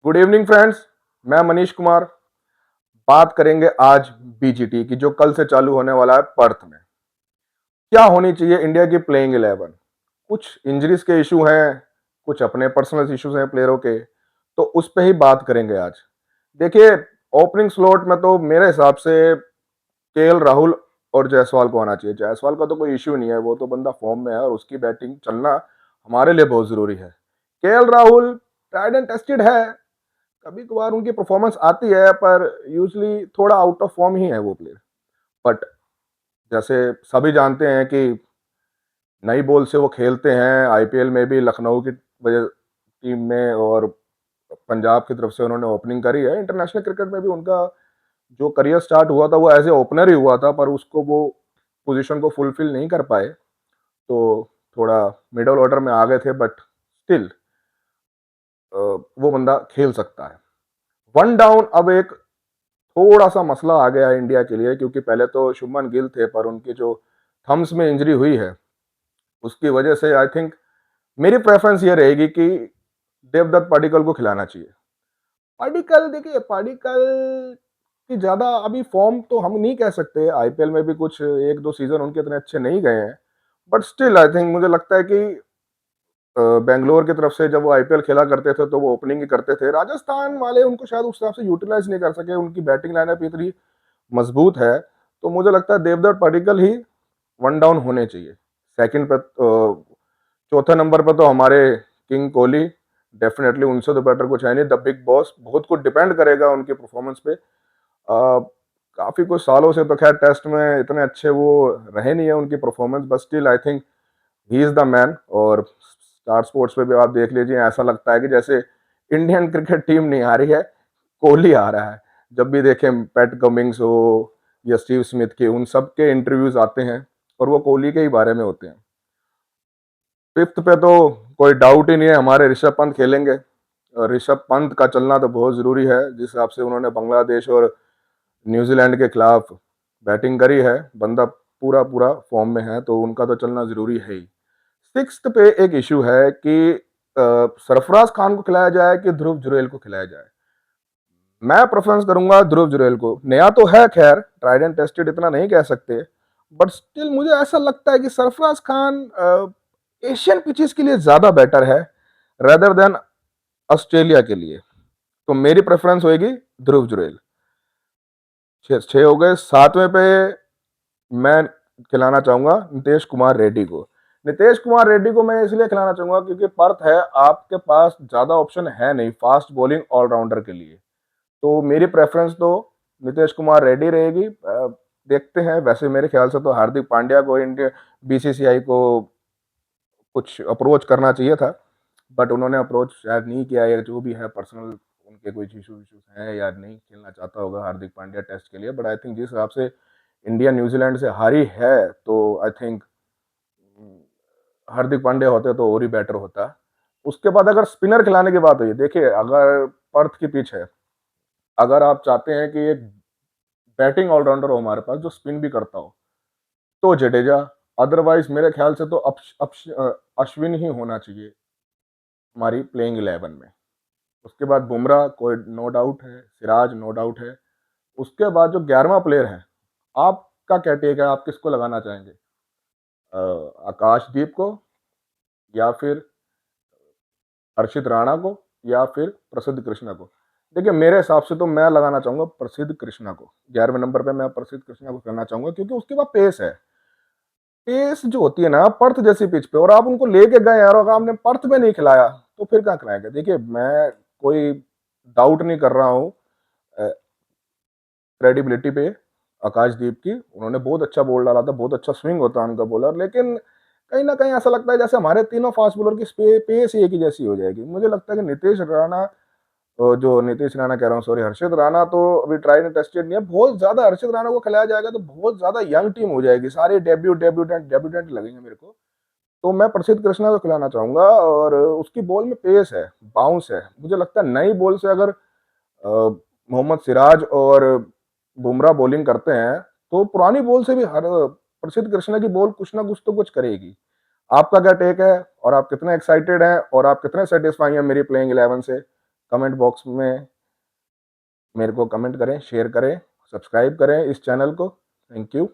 Good evening friends. मैं मनीष कुमार। बात करेंगे आज बीजीटी की, जो कल से चालू होने वाला है पर्थ में। क्या होनी चाहिए इंडिया की प्लेइंग 11? कुछ इंजरीज के इशू हैं, कुछ अपने पर्सनल इश्यूज हैं प्लेयरों के, तो उस पर ही बात करेंगे आज। देखिए, ओपनिंग स्लॉट में तो मेरे हिसाब से केएल राहुल और जायसवाल को आना चाहिए। जायसवाल का तो कोई इश्यू नहीं है, वो तो बंदा फॉर्म में है और उसकी बैटिंग चलना हमारे लिए बहुत जरूरी है। KL Rahul tried and tested है, कभी कभार उनकी परफॉर्मेंस आती है, पर यूजली थोड़ा आउट ऑफ फॉर्म ही है वो प्लेयर। बट जैसे सभी जानते हैं कि नई बॉल से वो खेलते हैं, आईपीएल में भी लखनऊ की वजह टीम में और पंजाब की तरफ से उन्होंने ओपनिंग करी है। इंटरनेशनल क्रिकेट में भी उनका जो करियर स्टार्ट हुआ था वो एज ए ओपनर ही हुआ था, पर उसको वो पोजीशन को फुलफिल नहीं कर पाए, तो थोड़ा मिडल ऑर्डर में आ गए थे। बट स्टिल वो बंदा खेल सकता है। वन डाउन अब एक थोड़ा सा मसला आ गया है इंडिया के लिए, क्योंकि पहले तो शुभमन गिल थे, पर उनकी जो थम्स में इंजरी हुई है उसकी वजह से आई थिंक मेरी प्रेफरेंस ये रहेगी कि देवदत्त पाडिक्कल को खिलाना चाहिए। पाडिक्कल, देखिए पाडिक्कल की ज्यादा अभी फॉर्म तो हम नहीं कह सकते, आईपीएल में भी कुछ एक दो सीजन उनके इतने अच्छे नहीं गए हैं। बट स्टिल आई थिंक मुझे लगता है कि बेंगलोर की तरफ से जब वो आईपीएल खेला करते थे तो वो ओपनिंग ही करते थे। राजस्थान वाले उनको शायद उस हिसाब से यूटिलाइज नहीं कर सके, उनकी बैटिंग लाइनअप इतनी मजबूत है। तो मुझे लगता है देवदत्त पाडिक्कल ही वन डाउन होने चाहिए। सेकंड पे चौथे नंबर पे तो हमारे किंग कोहली, डेफिनेटली उनसे तो बेटर कुछ है नहीं। द बिग बॉस, बहुत कुछ डिपेंड करेगा उनकी परफॉर्मेंस पे। काफी कुछ सालों से तो खैर टेस्ट में इतने अच्छे वो रहे नहीं है उनकी performance, but still I think he is the man. और स्टार स्पोर्ट्स पे भी आप देख लीजिए, ऐसा लगता है कि जैसे इंडियन क्रिकेट टीम नहीं आ रही है, कोहली आ रहा है। जब भी देखें पैट कमिंग्स हो या स्टीव स्मिथ के, उन सब के इंटरव्यूज आते हैं और वो कोहली के ही बारे में होते हैं। फिफ्थ पे तो कोई डाउट ही नहीं है, हमारे ऋषभ पंत खेलेंगे। और ऋषभ पंत का चलना तो बहुत जरूरी है, जिस हिसाब से उन्होंने बांग्लादेश और न्यूजीलैंड के खिलाफ बैटिंग करी है। बंदा पूरा पूरा फॉर्म में है, तो उनका तो चलना जरूरी है ही। सिक्स्थ पे एक इशू है कि सरफराज खान को खिलाया जाए कि ध्रुव जुरैल को खिलाया जाए। मैं प्रेफरेंस करूंगा ध्रुव जुरैल को। नया तो है खैर, ट्राइड एंड टेस्टेड इतना नहीं कह सकते, बट स्टिल मुझे ऐसा लगता है कि सरफराज खान एशियन पिचेस के लिए ज्यादा बेटर है रेदर देन ऑस्ट्रेलिया के लिए। तो मेरी प्रेफरेंस होगी ध्रुव जुरैल। छह हो गए। सातवें पे मैं खिलाना चाहूंगा नीतीश कुमार रेड्डी को। नीतीश कुमार रेड्डी को मैं इसलिए खिलाना चाहूंगा क्योंकि पर्थ है, आपके पास ज्यादा ऑप्शन है नहीं फास्ट बॉलिंग ऑलराउंडर के लिए। तो मेरी प्रेफरेंस तो नीतीश कुमार रेड्डी रहेगी। देखते हैं, वैसे मेरे ख्याल से तो हार्दिक पांड्या को इंडिया बीसीसीआई को कुछ अप्रोच करना चाहिए था, बट उन्होंने अप्रोच शायद नहीं किया, या जो भी है पर्सनल उनके कोई इशूज हैं या नहीं खेलना चाहता होगा हार्दिक पांड्या टेस्ट के लिए। बट आई थिंक जिस हिसाब से इंडिया न्यूजीलैंड से हारी है, तो आई थिंक हार्दिक पांड्या होते तो और ही बेटर होता। उसके बाद अगर स्पिनर खिलाने की बात हुई, देखिए अगर पर्थ की पिच है, अगर आप चाहते हैं कि एक बैटिंग ऑलराउंडर हो हमारे पास जो स्पिन भी करता हो, तो जडेजा। अदरवाइज मेरे ख्याल से तो अश्विन ही होना चाहिए हमारी प्लेइंग 11 में। उसके बाद बुमराह कोई नो डाउट है, सिराज नो डाउट है। उसके बाद जो 11वां प्लेयर है, आपका क्या टेक है, आप किसको लगाना चाहेंगे? आकाशदीप को, या फिर हर्षित राणा को, या फिर प्रसिद्ध कृष्णा को? देखिए मेरे हिसाब से तो मैं लगाना चाहूंगा प्रसिद्ध कृष्णा को। 11वें नंबर पे मैं प्रसिद्ध कृष्णा को करना चाहूंगा, क्योंकि उसके बाद पेस है। पेस जो होती है ना पर्थ जैसी पिच पे, और आप उनको लेके गए यार, अगर आपने पर्थ में नहीं खिलाया तो फिर कहाँ खिलाएंगे? देखिए मैं कोई डाउट नहीं कर रहा हूँ क्रेडिबिलिटी पे आकाशदीप की, उन्होंने बहुत अच्छा बॉल डाला था, बहुत अच्छा स्विंग होता है उनका बॉलर। लेकिन कहीं ना कहीं ऐसा लगता है जैसे हमारे तीनों फास्ट बॉलर की पेस एक ही जैसी हो जाएगी। मुझे लगता है कि नीतीश राणा, जो नीतीश राणा कह रहा हूँ, सॉरी, हर्षित राणा तो अभी ट्राइड एंड टेस्टेड नहीं है। बहुत ज्यादा हर्षित राणा को खिलाया जाएगा तो बहुत ज्यादा यंग टीम हो जाएगी, सारे डेब्यूटेंट लगेंगे मेरे को। तो मैं प्रसिद्ध कृष्णा को खिलाना चाहूंगा, और उसकी बॉल में पेस है, बाउंस है। मुझे लगता है नई बॉल से अगर मोहम्मद सिराज और बुमराह बॉलिंग करते हैं, तो पुरानी बॉल से भी हर प्रसिद्ध कृष्णा की बॉल कुछ ना कुछ तो कुछ करेगी। आपका क्या टेक है, और आप कितने एक्साइटेड हैं, और आप कितने सेटिस्फाई हैं मेरी प्लेइंग 11 से? कमेंट बॉक्स में मेरे को कमेंट करें, शेयर करें, सब्सक्राइब करें इस चैनल को। Thank you.